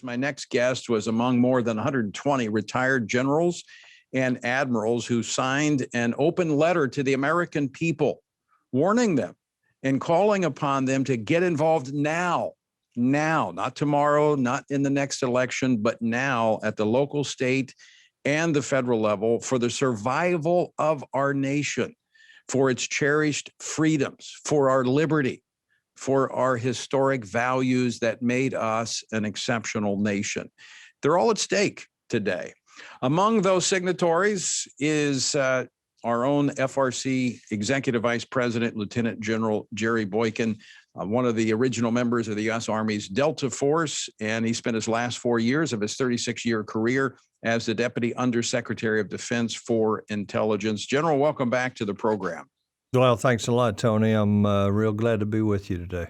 My next guest was among more than 120 retired generals and admirals who signed an open letter to the American people, warning them and calling upon them to get involved now, not tomorrow, not in the next election, but now at the local, state, and the federal level for the survival of our nation, for its cherished freedoms, for our liberty, for our historic values that made us an exceptional nation. They're all at stake today. Among those signatories is our own FRC Executive Vice President, Lieutenant General Jerry Boykin, one of the original members of the U.S. Army's Delta Force, and he spent his last 4 years of his 36-year career as the Deputy Undersecretary of Defense for Intelligence. General, welcome back to the program. Well, thanks a lot, Tony. I'm real glad to be with you today.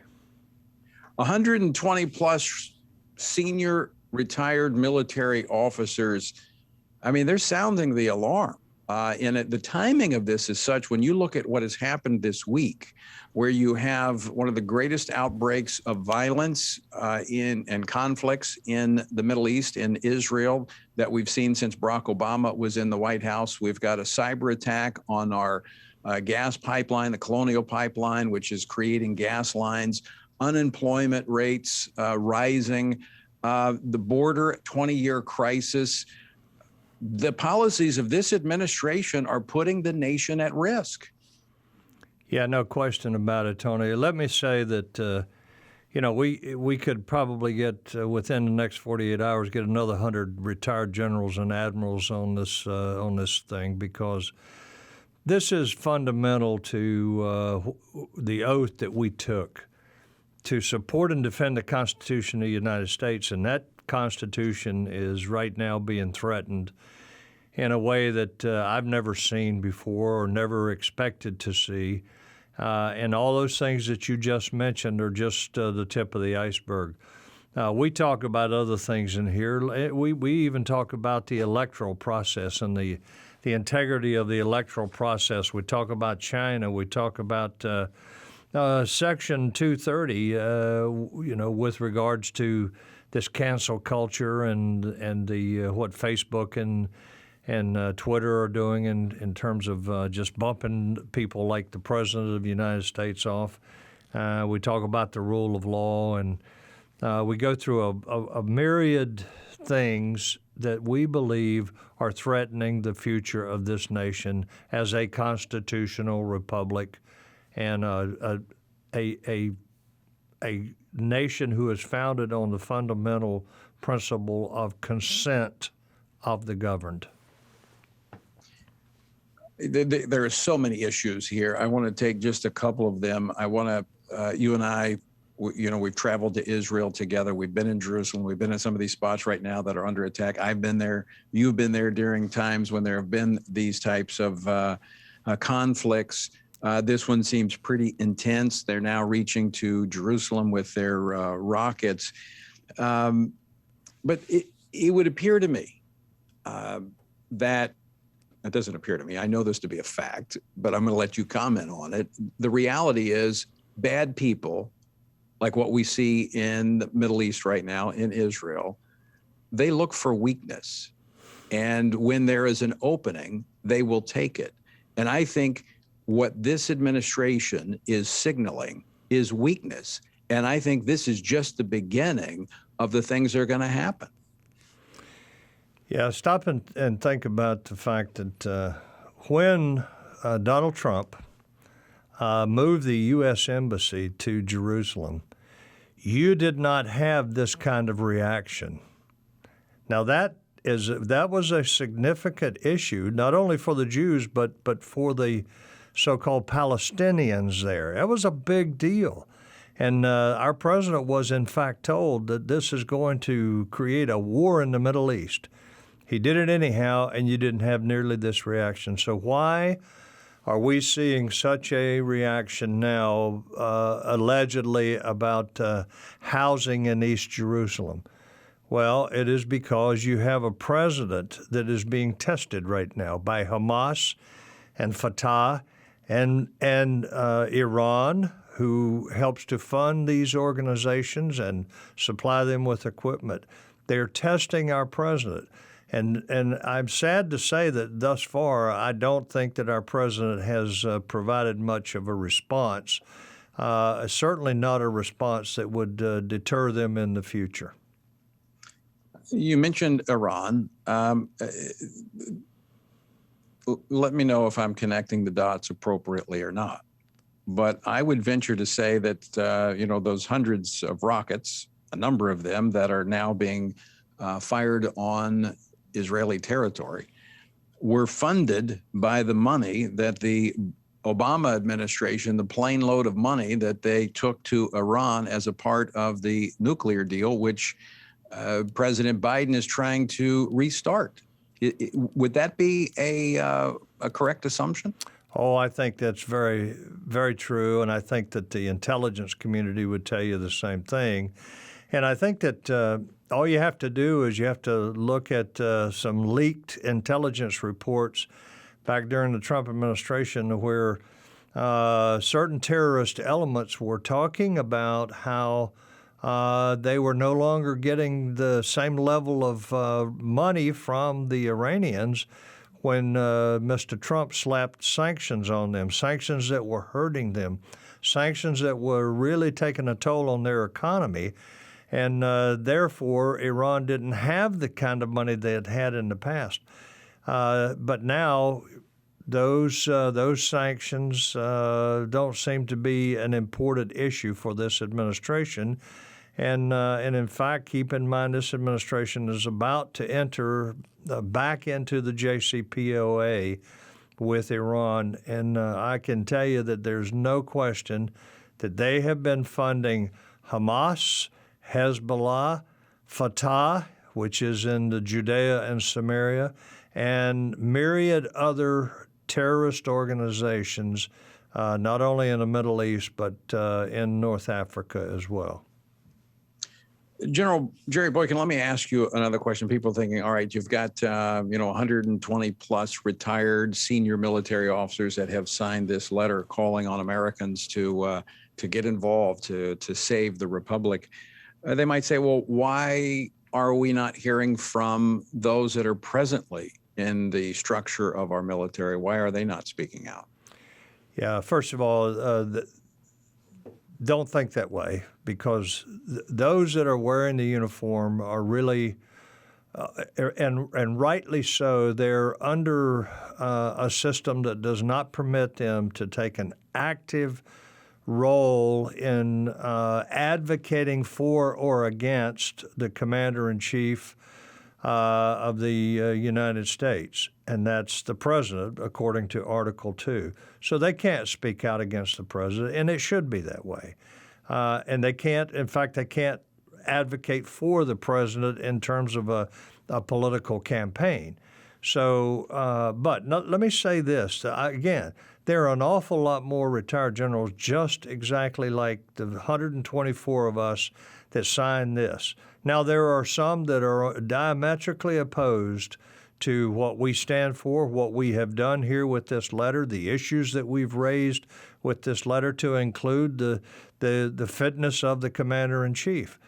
120 plus senior retired military officers. I mean, they're sounding the alarm. And the timing of this is such, when you look at what has happened this week, where you have one of the greatest outbreaks of violence and conflicts in the Middle East, in Israel, that we've seen since Barack Obama was in the White House. We've got a cyber attack on our gas pipeline, the Colonial Pipeline, which is creating gas lines, unemployment rates rising, the border 20-year crisis. The policies of this administration are putting the nation at risk. Yeah, no question about it, Tony. Let me say that, we could probably get, within the next 48 hours, get another 100 retired generals and admirals on this thing, because this is fundamental to the oath that we took to support and defend the Constitution of the United States, and that Constitution is right now being threatened in a way that I've never seen before or never expected to see. And all those things that you just mentioned are just the tip of the iceberg. We talk about other things in here. We even talk about the electoral process and the integrity of the electoral process. We talk about China. We talk about Section 230, with regards to this cancel culture and the what Facebook and Twitter are doing in terms of just bumping people like the President of the United States off. We talk about the rule of law, and we go through a myriad things that we believe are threatening the future of this nation as a constitutional republic and a nation who is founded on the fundamental principle of consent of the governed. There are so many issues here. I want to take just a couple of them. I want to, you and I, we've traveled to Israel together. We've been in Jerusalem. We've been in some of these spots right now that are under attack. I've been there. You've been there during times when there have been these types of conflicts. This one seems pretty intense. They're now reaching to Jerusalem with their rockets. But it would appear to me that it doesn't appear to me. I know this to be a fact, but I'm going to let you comment on it. The reality is bad people, like what we see in the Middle East right now, in Israel, they look for weakness. And when there is an opening, they will take it. And I think what this administration is signaling is weakness. And I think this is just the beginning of the things that are going to happen. Yeah, stop and think about the fact that when Donald Trump moved the U.S. Embassy to Jerusalem, you did not have this kind of reaction. Now, that was a significant issue, not only for the Jews, but for the so-called Palestinians there. That was a big deal. And our president was, in fact, told that this is going to create a war in the Middle East. He did it anyhow, and you didn't have nearly this reaction. So why are we seeing such a reaction now, allegedly, about housing in East Jerusalem? Well, it is because you have a president that is being tested right now by Hamas and Fatah and Iran, who helps to fund these organizations and supply them with equipment. They're testing our president. And I'm sad to say that thus far, I don't think that our president has provided much of a response, certainly not a response that would deter them in the future. You mentioned Iran. Let me know if I'm connecting the dots appropriately or not. But I would venture to say that, those hundreds of rockets, a number of them that are now being fired on Israeli territory, were funded by the money that the Obama administration, the plane load of money that they took to Iran as a part of the nuclear deal, which President Biden is trying to restart. Would that be a correct assumption? Oh, I think that's very, very true, and I think that the intelligence community would tell you the same thing. And I think that all you have to do is you have to look at some leaked intelligence reports back during the Trump administration where certain terrorist elements were talking about how they were no longer getting the same level of money from the Iranians when Mr. Trump slapped sanctions on them, sanctions that were hurting them, sanctions that were really taking a toll on their economy. And therefore, Iran didn't have the kind of money they had had in the past. But now those sanctions don't seem to be an important issue for this administration. And in fact, keep in mind, this administration is about to enter back into the JCPOA with Iran. And I can tell you that there's no question that they have been funding Hamas, Hezbollah, Fatah, which is in the Judea and Samaria, and myriad other terrorist organizations, not only in the Middle East, but in North Africa as well. General Jerry Boykin, let me ask you another question. People thinking, all right, you've got 120 plus retired senior military officers that have signed this letter calling on Americans to get involved, to save the republic. They might say, well, why are we not hearing from those that are presently in the structure of our military? Why are they not speaking out? Yeah, first of all, don't think that way, because those that are wearing the uniform are really, and rightly so, they're under a system that does not permit them to take an active role in advocating for or against the commander-in-chief of the United States, and that's the president, according to Article 2. So they can't speak out against the president, and it should be that way. And they can't, in fact, they can't advocate for the president in terms of a political campaign. So, but let me say this, again, there are an awful lot more retired generals just exactly like the 124 of us that signed this. Now, there are some that are diametrically opposed to what we stand for, what we have done here with this letter, the issues that we've raised with this letter, to include the fitness of the commander-in-chief.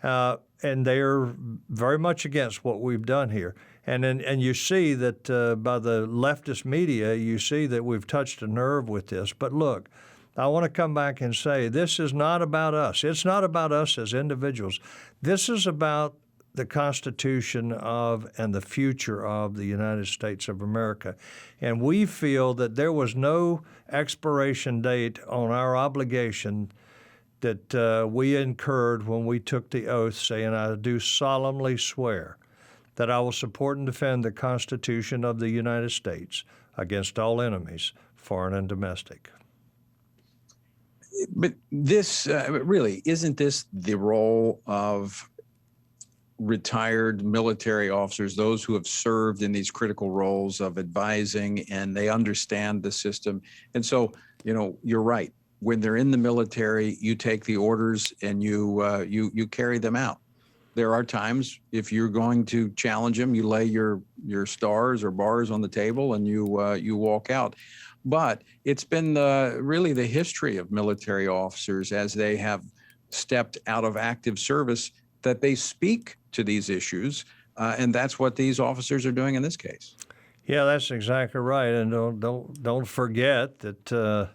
And they are very much against what we've done here. And you see that by the leftist media, you see that we've touched a nerve with this. But look, I want to come back and say this is not about us. It's not about us as individuals. This is about the Constitution of and the future of the United States of America. And we feel that there was no expiration date on our obligation that we incurred when we took the oath, saying, I do solemnly swear that I will support and defend the Constitution of the United States against all enemies, foreign and domestic. But this really, isn't this the role of retired military officers, those who have served in these critical roles of advising, and they understand the system? And so, you're right. When they're in the military, you take the orders and you carry them out. There are times, if you're going to challenge them, you lay your stars or bars on the table and you walk out. But it's been really the history of military officers as they have stepped out of active service that they speak to these issues. And that's what these officers are doing in this case. Yeah, that's exactly right. And don't forget that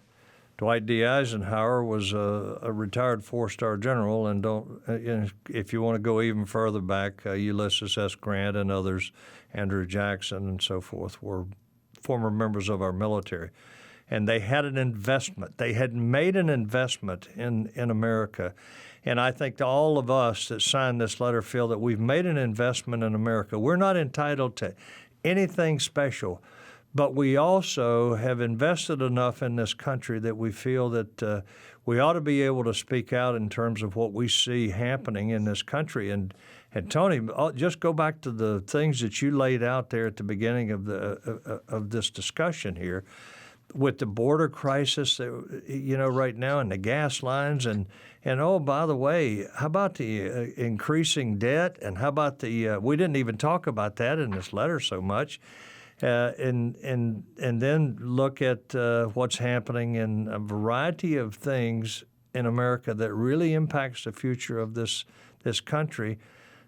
Dwight D. Eisenhower was a retired four-star general, and if you want to go even further back, Ulysses S. Grant and others, Andrew Jackson and so forth, were former members of our military. And they had an investment. They had made an investment in America. And I think to all of us that signed this letter feel that we've made an investment in America. We're not entitled to anything special, but we also have invested enough in this country that we feel that we ought to be able to speak out in terms of what we see happening in this country. And Tony, just go back to the things that you laid out there at the beginning of this discussion here, with the border crisis, right now, and the gas lines, and oh, by the way, how about the increasing debt, and how about the we didn't even talk about that in this letter so much, and then look at what's happening in a variety of things in America that really impacts the future of this country.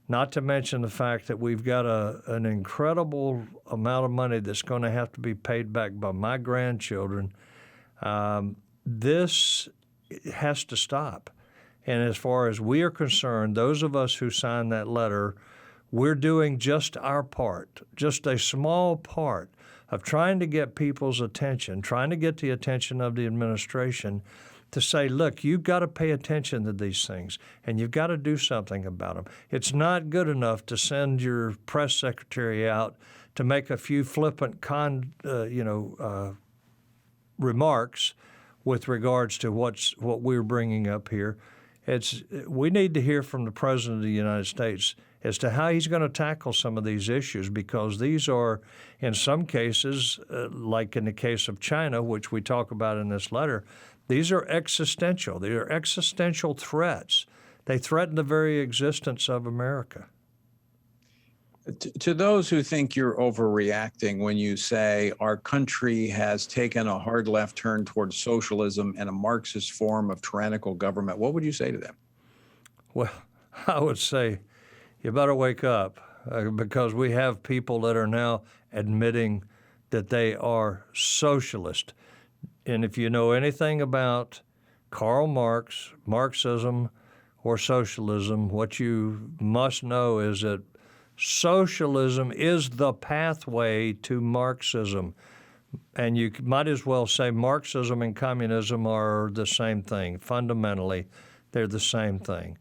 Not to mention the fact that we've got an incredible amount of money that's going to have to be paid back by my grandchildren. This has to stop. And as far as we are concerned, those of us who signed that letter, we're doing just our part, just a small part of trying to get people's attention, trying to get the attention of the administration to say, look, you've got to pay attention to these things, and you've got to do something about them. It's not good enough to send your press secretary out to make a few flippant remarks with regards to what we're bringing up here. We need to hear from the President of the United States as to how he's going to tackle some of these issues, because these are, in some cases, like in the case of China, which we talk about in this letter, these are existential. They are existential threats. They threaten the very existence of America. To those who think you're overreacting when you say our country has taken a hard left turn towards socialism and a Marxist form of tyrannical government, what would you say to them? Well, I would say you better wake up, because we have people that are now admitting that they are socialist. And if you know anything about Karl Marx, Marxism, or socialism, what you must know is that socialism is the pathway to Marxism. And you might as well say Marxism and communism are the same thing. Fundamentally, they're the same thing.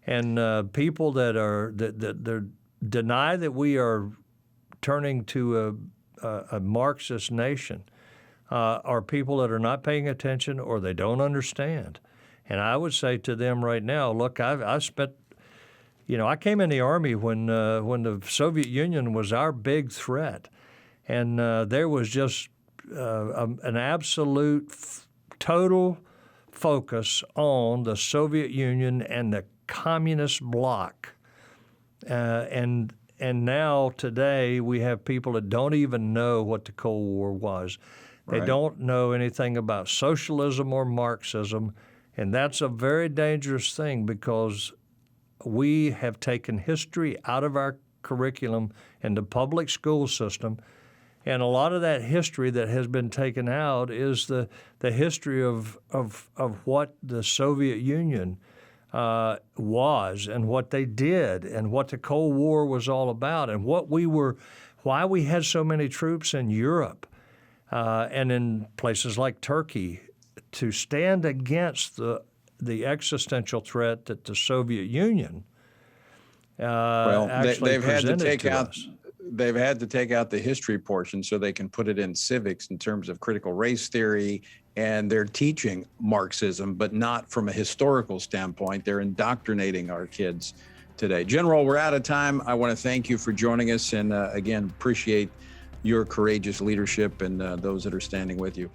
And people that deny that we are turning to a Marxist nation are people that are not paying attention, or they don't understand. And I would say to them right now, look, I spent, I came in the Army when the Soviet Union was our big threat. And there was just an absolute total focus on the Soviet Union and the communist bloc. And now today we have people that don't even know what the Cold War was. They don't know anything about socialism or Marxism, and that's a very dangerous thing, because we have taken history out of our curriculum in the public school system, and a lot of that history that has been taken out is the history of what the Soviet Union was, and what they did, and what the Cold War was all about, and why we had so many troops in Europe. And in places like Turkey, to stand against the existential threat that the Soviet Union actually presented to us. They've had to take out the history portion so they can put it in civics in terms of critical race theory, and they're teaching Marxism, but not from a historical standpoint. They're indoctrinating our kids today. General, we're out of time. I want to thank you for joining us, and again, appreciate your courageous leadership and those that are standing with you.